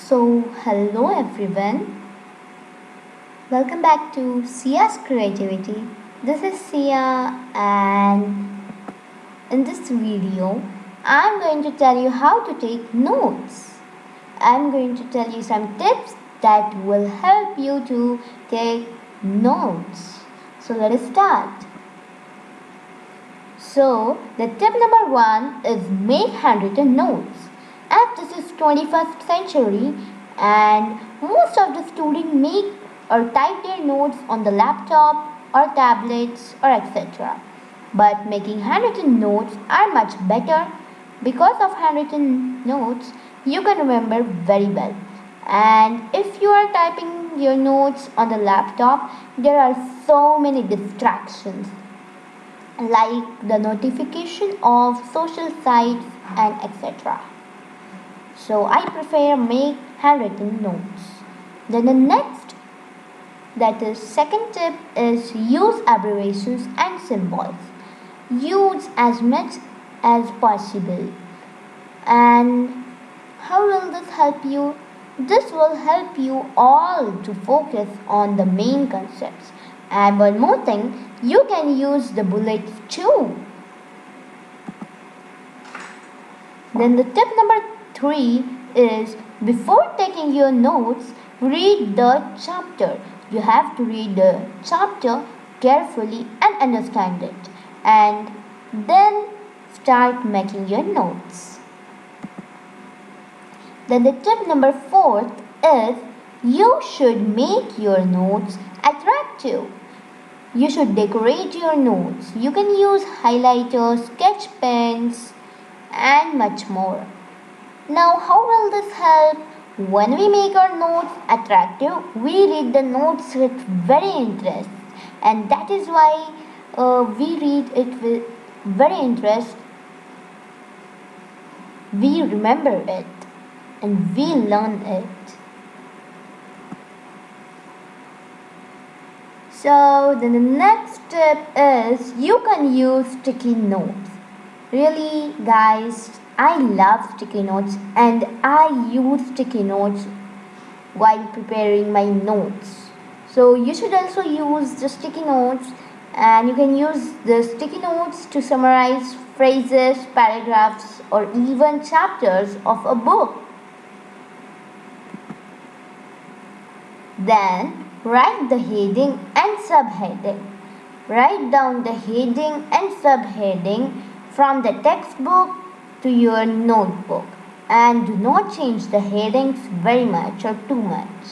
Hello everyone. Welcome back to Sia's Creativity. This is Sia, and in this video, I'm going to tell you how to take notes. I'm going to tell you some tips that will help you to take notes. So, let us start. The tip number 1 is make handwritten notes. As this is 21st century and most of the students make or type their notes on the laptop or tablets or etc. But making handwritten notes are much better. Because of handwritten notes, you can remember very well. And if you are typing your notes on the laptop, there are so many distractions like the notification of social sites and etc. So I prefer make handwritten notes. Then the next, that is second tip, is use abbreviations and symbols. Use as much as possible. And how will this help you? This will help you all to focus on the main concepts. And one more thing, you can use the bullets too. Then the tip number 3 is before taking your notes, read the chapter. You have to read the chapter carefully and understand it, and then start making your notes. Then the tip number 4 is you should make your notes attractive. You should decorate your notes. You can use highlighters, sketch pens, and much more. Now, how will this help? When we make our notes attractive, we read the notes with very interest, and that is why we read it with very interest. We remember it and we learn it. So, then the next tip is you can use sticky notes. Really, guys, I love sticky notes and I use sticky notes while preparing my notes. So, you should also use the sticky notes, and you can use the sticky notes to summarize phrases, paragraphs, or even chapters of a book. Then, write the heading and subheading. Write down the heading and subheading from the textbook to your notebook, and do not change the headings very much or too much.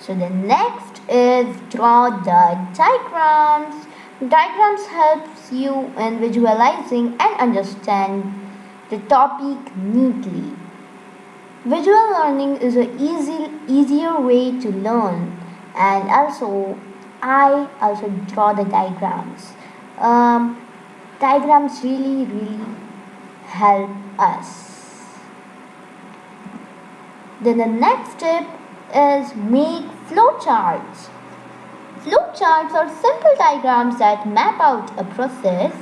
So the next is draw the diagrams. Diagrams helps you in visualizing and understand the topic neatly. Visual learning is an easier way to learn, and also I also draw the diagrams. Diagrams really help us. Then the next step is make flowcharts. Flowcharts are simple diagrams that map out a process.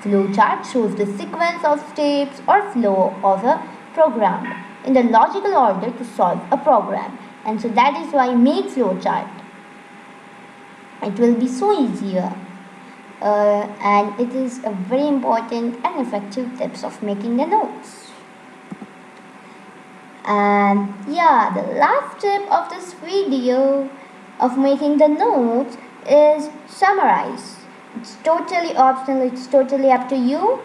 Flowchart shows the sequence of steps or flow of a program in the logical order to solve a program, and so that is why make flowchart. It will be so easier. And it is a very important and effective tips of making the notes. And yeah, the last tip of this video of making the notes is summarize. It's totally optional, it's totally up to you.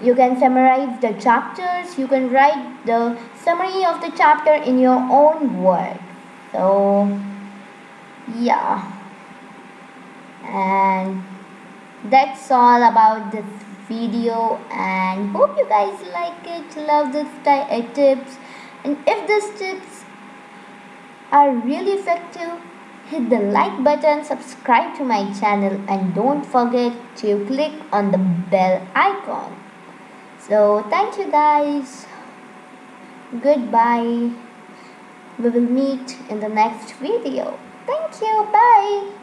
You can summarize the chapters, you can write the summary of the chapter in your own words. So yeah, and that's all about this video, and hope you guys like it, love this tips, and if these tips are really effective, hit the like button, subscribe to my channel, and don't forget to click on the bell icon. So thank you guys, goodbye, we will meet in the next video. Thank you, bye.